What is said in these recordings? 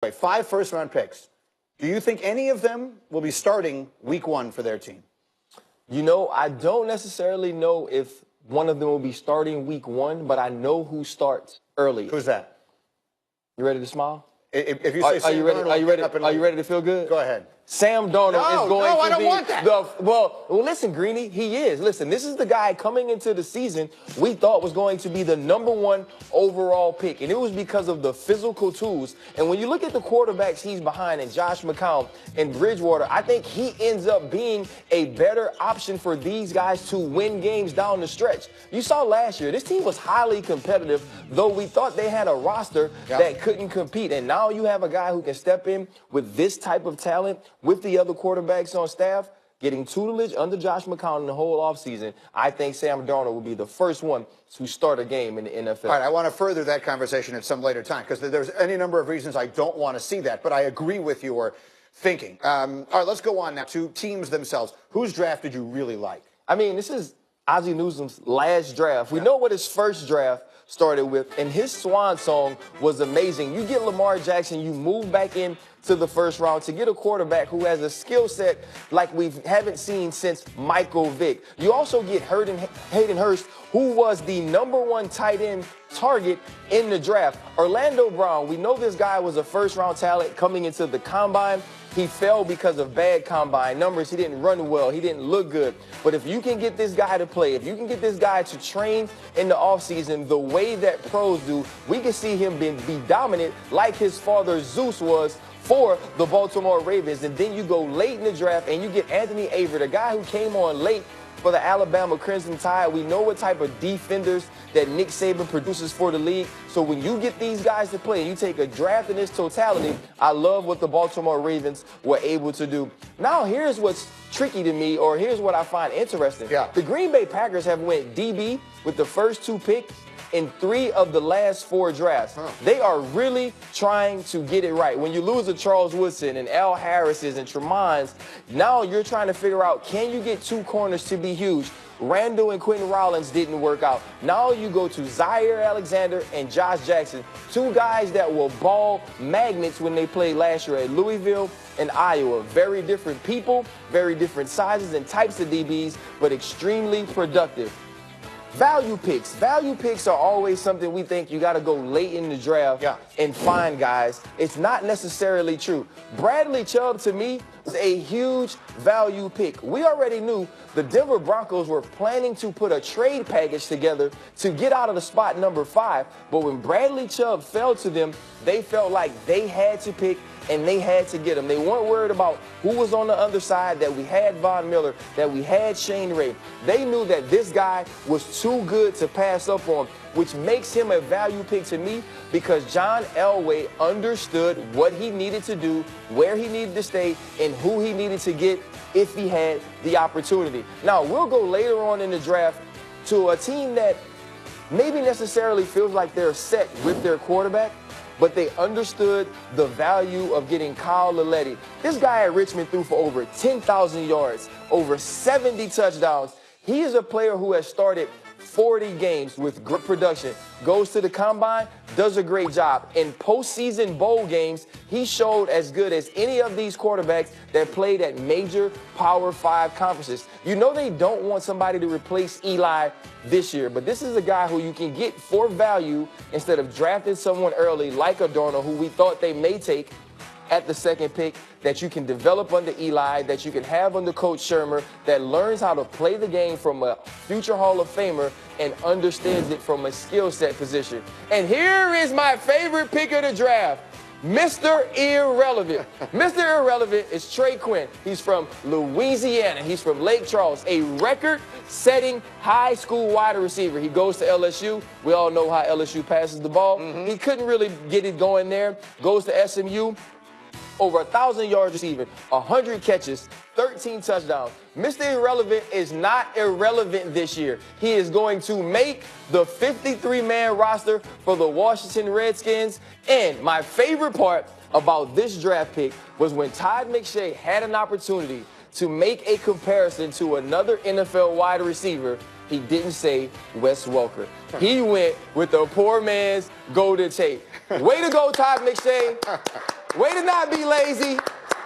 way. 5 first-round picks. Do you think any of them will be starting week 1 for their team? You know, I don't necessarily know if one of them will be starting week 1, but I know who starts early. Who's that? You ready to smile? If you say are you ready? Are you ready to feel good? Go ahead. Sam Darnold is going to be I don't want that. Well, listen, Greeny, he is. Listen, this is the guy coming into the season we thought was going to be the #1 overall pick, and it was because of the physical tools. And when you look at the quarterbacks he's behind, and Josh McCown and Bridgewater, I think he ends up being a better option for these guys to win games down the stretch. You saw last year, this team was highly competitive, though we thought they had a roster that couldn't compete. And now you have a guy who can step in with this type of talent, with the other quarterbacks on staff, getting tutelage under Josh McCown the whole offseason. I think Sam Darnold will be the first one to start a game in the NFL. All right, I want to further that conversation at some later time because there's any number of reasons I don't want to see that, but I agree with your thinking. All right, let's go on now to teams themselves. Whose draft did you really like? I mean, this is Ozzie Newsome's last draft. We know what his first draft started with, and his swan song was amazing. You get Lamar Jackson, you move back in to the first round to get a quarterback who has a skill set like we haven't seen since Michael Vick. You also get Hayden Hurst, who was the #1 tight end target in the draft. Orlando Brown, we know this guy was a first-round talent coming into the combine. He fell because of bad combine numbers. He didn't run well. He didn't look good. But if you can get this guy to play, if you can get this guy to train in the offseason the way that pros do, we can see him be dominant like his father Zeus was for the Baltimore Ravens. And then you go late in the draft and you get Anthony Averett, a guy who came on late for the Alabama Crimson Tide. We know what type of defenders that Nick Saban produces for the league. So when you get these guys to play and you take a draft in its totality, I love what the Baltimore Ravens were able to do. Now here's what's tricky to me, or here's what I find interesting. The Green Bay Packers have went DB with the first 2 picks in 3 of the last 4 drafts. They are really trying to get it right. When you lose a Charles Woodson and Al Harris's and Tremond's, now you're trying to figure out, can you get 2 corners to be huge? Randall and Quentin Rollins didn't work out. Now you go to Zaire Alexander and Josh Jackson, 2 guys that were ball magnets when they played last year at Louisville and Iowa. Very different people, very different sizes and types of DBs, but extremely productive. Value picks. Value picks are always something we think you got to go late in the draft and find guys. It's not necessarily true. Bradley Chubb, to me, was a huge value pick. We already knew the Denver Broncos were planning to put a trade package together to get out of the spot #5. But when Bradley Chubb fell to them, they felt like they had to pick and they had to get him. They weren't worried about who was on the other side, that we had Von Miller, that we had Shane Ray. They knew that this guy was too good to pass up on, which makes him a value pick to me because John Elway understood what he needed to do, where he needed to stay, and who he needed to get if he had the opportunity. Now, we'll go later on in the draft to a team that maybe necessarily feels like they're set with their quarterback, but they understood the value of getting Kyle Lauletta. This guy at Richmond threw for over 10,000 yards, over 70 touchdowns. He is a player who has started 40 games with good production, goes to the combine, does a great job. In postseason bowl games, he showed as good as any of these quarterbacks that played at major Power 5 conferences. You know they don't want somebody to replace Eli this year, but this is a guy who you can get for value instead of drafting someone early like a Darnold, who we thought they may take at the 2nd pick, that you can develop under Eli, that you can have under Coach Shermer, that learns how to play the game from a future Hall of Famer and understands it from a skill set position. And here is my favorite pick of the draft, Mr. Irrelevant. Mr. Irrelevant is Trey Quinn. He's from Louisiana. He's from Lake Charles, a record-setting high school wide receiver. He goes to LSU. We all know how LSU passes the ball. He couldn't really get it going there. Goes to SMU. Over 1,000 yards receiving, 100 catches, 13 touchdowns. Mr. Irrelevant is not irrelevant this year. He is going to make the 53-man roster for the Washington Redskins. And my favorite part about this draft pick was when Todd McShay had an opportunity to make a comparison to another NFL wide receiver, he didn't say Wes Welker. He went with the poor man's Golden Tate. Way to go, Todd McShay. Way to not be lazy.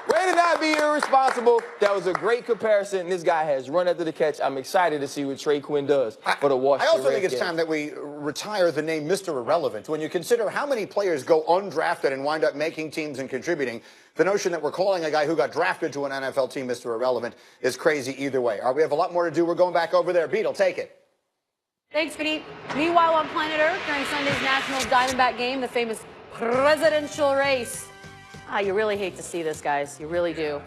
Way to not be irresponsible. That was a great comparison. This guy has run after the catch. I'm excited to see what Trey Quinn does for the Washington I also think Redskins. it's time that we retire the name Mr. Irrelevant. When you consider how many players go undrafted and wind up making teams and contributing, the notion that we're calling a guy who got drafted to an NFL team Mr. Irrelevant is crazy either way. All right, we have a lot more to do. We're going back over there. Beetle, take it. Thanks, Vinny. Meanwhile, on planet Earth, during Sunday's National Diamondback game, the famous presidential race. You really hate to see this, guys. You really do.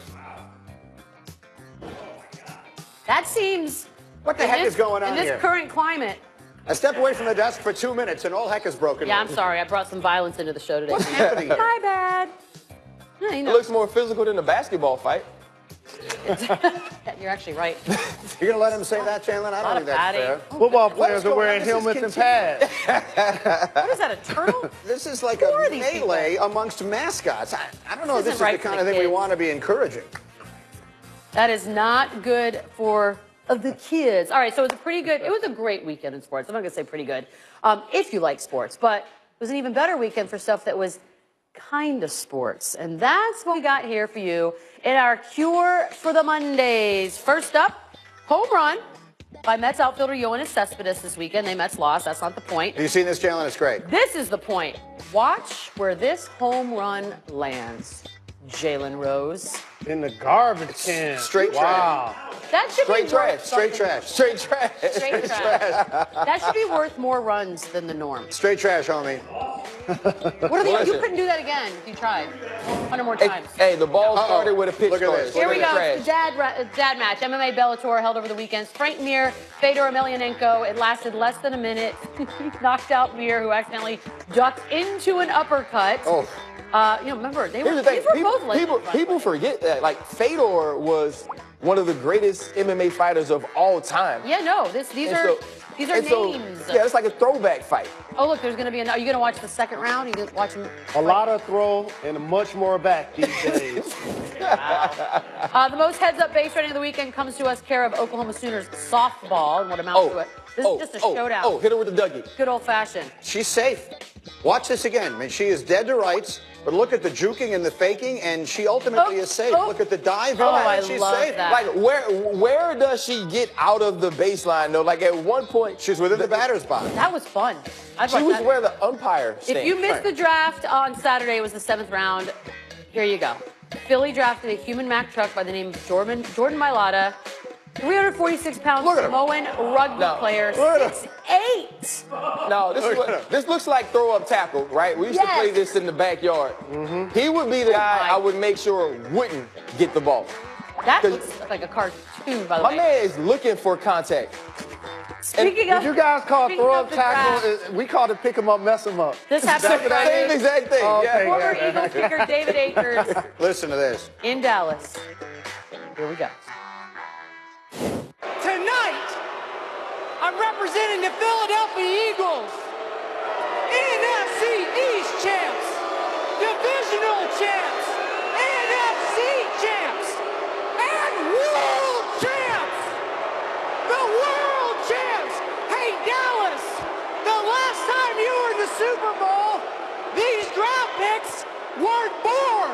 That seems... What the heck is going on here? In this current climate. I stepped away from the desk for 2 minutes and all heck is broken. Yeah, I'm sorry. I brought some violence into the show today. What's happening here? My bad. Yeah, you know. It looks more physical than a basketball fight. You're actually right. You're going to let him say that, Chandler? I don't think that's fair. Football players are wearing helmets and pads. What is that, a turtle? This is like Who a are these melee people? amongst mascots. I don't know if This this is isn't the right for kind the of thing we kids. want to be encouraging. That is not good for the kids. All right, so it was a great weekend in sports. I'm not going to say pretty good, if you like sports, but it was an even better weekend for stuff that was kind of sports. And that's what we got here for you in our Cure for the Mondays. First up, home run by Mets outfielder Yoenis Cespedes this weekend. The Mets lost. That's not the point. Have you seen this, Chandler? It's great. This is the point. Watch where this home run lands. Jalen Rose. In the garbage can. Straight wow. That should Straight be trash. worth Straight something. trash. Straight trash. Straight trash. That should be worth more runs than the norm. Straight trash, homie. What are the, you couldn't do that again if you tried 100 more times. Hey, the ball started with a pitch Look at start. this. Here we Look go. at It's the dad match. MMA Bellator held over the weekend. Frank Mir, Fedor Emelianenko. It lasted less than a minute. He knocked out Mir, who accidentally ducked into an uppercut. Oh. Remember, these Here's were the thing. both legends. People forget that. Like, Fedor was one of the greatest MMA fighters of all time. Yeah, no, these are names. Yeah, it's like a throwback fight. Oh, look, there's going to be are you going to watch the second round? Are you going to watch him? A lot of throw and much more back these days. The most heads-up base rating of the weekend comes to us care of Oklahoma Sooners softball and what amounts to it. This is just a showdown. Oh, hit her with the Dougie. Good old-fashioned. She's safe. Watch this again. I mean, she is dead to rights, but look at the juking and the faking, and she ultimately is safe. Look at the dive. I she's love safe. that. Like, where does she get out of the baseline, though? Like, at one point, She's within the batter's box. That was fun. she was where the umpire If stands. you missed the draft on Saturday, it was the 7th round. Here you go. Philly drafted a human Mack truck by the name of Jordan Mailata. 346-pound Look at him. Samoan rugby player, Look at 6'8". No, this looks like throw-up tackle, right? We used to play this in the backyard. He would be the guy I would make sure wouldn't get the ball. That looks like a cartoon, by the My way. man is looking for contact. Speaking of, Did you guys call speaking throw of up the tackle? draft, We called it pick 'em up, mess 'em up. This happened Exactly that Same is. exact thing. Oh, yeah. okay. former Eagles kicker David Akers Listen to this. in Dallas. Here we go. Tonight, I'm representing the Philadelphia Eagles, NFC East champs, divisional champs, NFC champs, and world champs. The world champs. Hey, Dallas, the last time you were in the Super Bowl, these draft picks weren't born.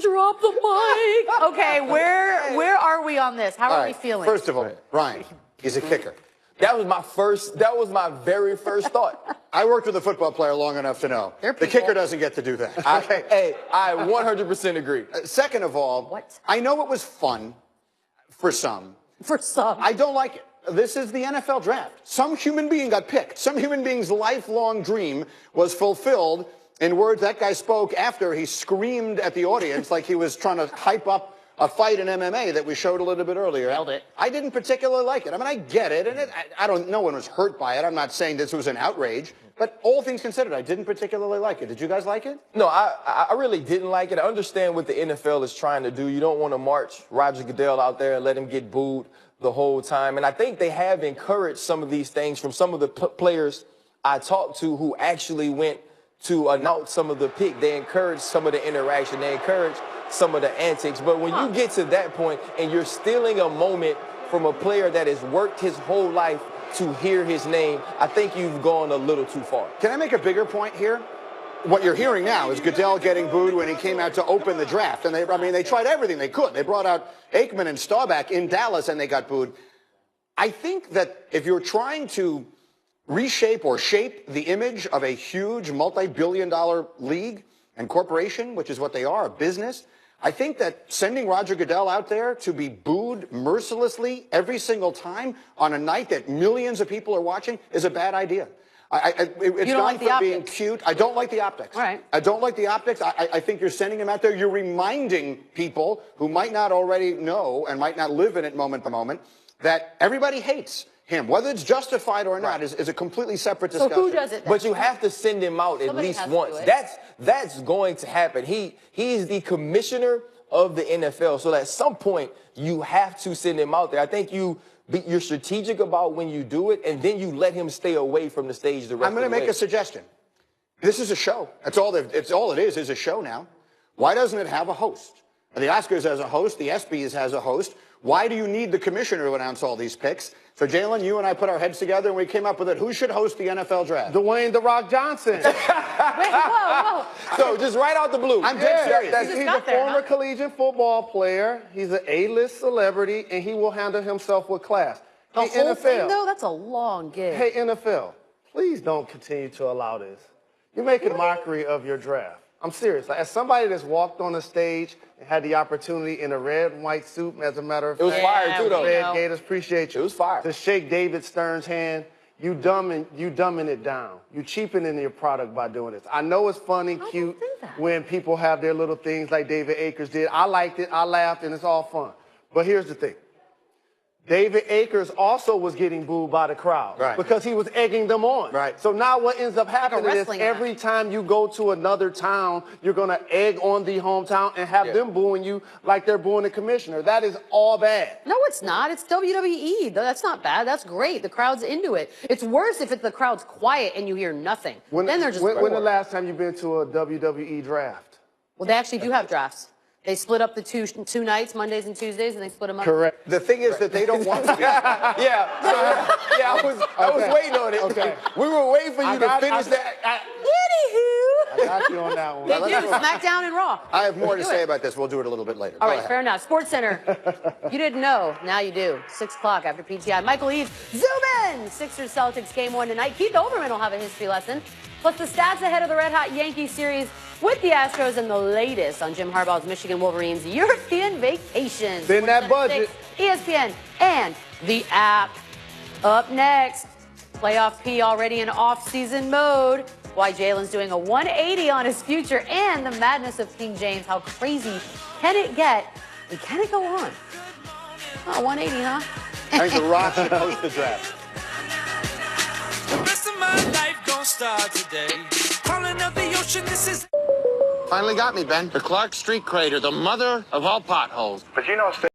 Drop the mic. Okay, where are we on this? How All are right. we feeling? First of all, Ryan, he's a kicker. That was my very first thought. I worked with a football player long enough to know They're the people. kicker doesn't get to do that. Okay. Hey, I 100% agree. Second of all, What? I know it was fun for some. For some. I don't like it. This is the NFL draft. Some human being got picked. Some human being's lifelong dream was fulfilled in words that guy spoke after he screamed at the audience like he was trying to hype up a fight in MMA that we showed a little bit earlier. Nailed it. I didn't particularly like it. I mean, I get it, and no one was hurt by it. I'm not saying this was an outrage, but all things considered, I didn't particularly like it. Did you guys like it? No, I really didn't like it. I understand what the NFL is trying to do. You don't want to march Roger Goodell out there and let him get booed the whole time. And I think they have encouraged some of these things from some of the players I talked to who actually went to announce some of the pick. They encourage some of the interaction. They encourage some of the antics. But when you get to that point and you're stealing a moment from a player that has worked his whole life to hear his name, I think you've gone a little too far. Can I make a bigger point here? what you're hearing now is Goodell getting booed when he came out to open the draft. And they tried everything they could. They brought out Aikman and Staubach in Dallas and they got booed. I think that if you're trying to reshape or shape the image of a huge multi-billion-dollar league and corporation, which is what they are, a business, I think that sending Roger Goodell out there to be booed mercilessly every single time on a night that millions of people are watching is a bad idea. It's gone from being cute. I don't like the optics. Right. I don't like the optics. I think you're sending him out there. You're reminding people who might not already know and might not live in it moment to moment that everybody hates him. Whether it's justified or not is a completely separate discussion. So who does it then? But you have to send him out at least once. That's going to happen. He's the commissioner of the NFL. So at some point, you have to send him out there. I think you're strategic about when you do it, and then you let him stay away from the stage the rest of the way. I'm going to make a suggestion. This is a show. That's all it is a show now. Why doesn't it have a host? The Oscars has a host. The ESPYs has a host. Why do you need the commissioner to announce all these picks? So, Jalen, you and I put our heads together and we came up with it. Who should host the NFL draft? Dwayne "The Rock" Johnson. Wait, whoa. So just right out the blue. I'm dead serious. He's a former collegiate football player. He's an A-list celebrity, and he will handle himself with class. The Hey, whole NFL. thing, though, that's a long gig. Hey, NFL, please don't continue to allow this. You're making a mockery of your draft. I'm serious. Like, as somebody that's walked on the stage and had the opportunity in a red and white suit, as a matter of fact. It was fire, too, though. Red Gators, appreciate you. It was fire. To shake David Stern's hand, you dumbing it down. You cheapening your product by doing this. I know it's fun and cute when people have their little things like David Akers did. I liked it. I laughed, and it's all fun. But here's the thing. David Akers also was getting booed by the crowd because he was egging them on. Right. So now what ends up happening is wrestling every time you go to another town, you're going to egg on the hometown and have them booing you like they're booing the commissioner. That is all bad. No, it's not. It's WWE. That's not bad. That's great. The crowd's into it. It's worse if the crowd's quiet and you hear nothing. Then they're just when the last time you've been to a WWE draft? Well, they actually do have drafts. They split up the two nights, Mondays and Tuesdays, and they split them up. Correct. The thing is that they don't want to be. I was waiting on it. Okay. We were waiting for you to finish that. I got you on that one. They do. SmackDown and Raw. I have more to say about this. We'll do it a little bit later. All right, fair enough. Sports Center. You didn't know. Now you do. 6 o'clock after PTI. Michael Eaves, zoom in. Sixers Celtics game 1 tonight. Keith Olbermann will have a history lesson. Plus the stats ahead of the Red Hot Yankees series with the Astros and the latest on Jim Harbaugh's Michigan Wolverines European vacation. Spend that budget. ESPN and the app. Up next, playoff P already in off-season mode. Why Jalen's doing a 180 on his future and the madness of King James. How crazy can it get? And can it go on? Oh, 180, huh? I think The Rock should host the draft. The rest of my life gon' start today. Calling up the ocean, this is... Finally got me, Ben. The Clark Street crater, the mother of all potholes. But you know,